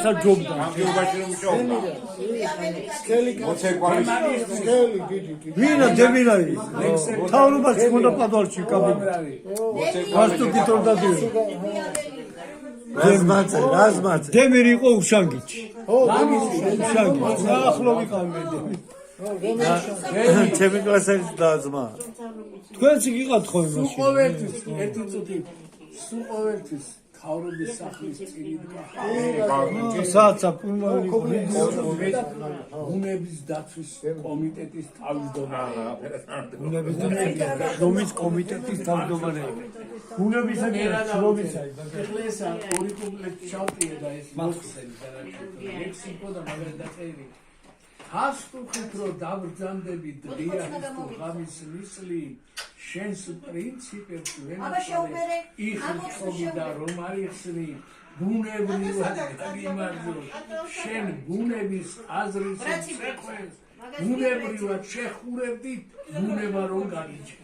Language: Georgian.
სა ჯობდა. ვინა დემინარი. თავრობას ხონდა პადვალში კაბინეტი. ვასტუ კითონდა დი. რაზმაც. დემერი იყო უშანგიჩი. უშანგიჩი. ახლო ვიყავი დემერი. ჩემი კლასელის დაზმა. თქვენც იყავთ ხოლმე მაშინ. ყოველთვის ერთი წუთი სულ ყოველთვის თავრობის სახლის წინით საცა პულმოვანი ბუნების დაცვის კომიტეტის თავმჯდომარე. ბუნების დაცვის კომიტეტის თავმჯდომარე. ბუნებისა და ცნობისა. ეხლა ეს ორი კომპლექტი ჩავტიე და ეს მოხსენი და ლექსიკო და მაგალითად დაწერილი. ასტუხით რომ დავბრძანდები დღიანის თუ ღამის მისლი შენს პრინციპებს ვენახავე იხრხობი და რომ არ იხსნი ბუნებრივად გამარჯო შენ ბუნების აზრის შეხვეს ბუნებრივად შეხურებდით ბუნება რომ განიჭე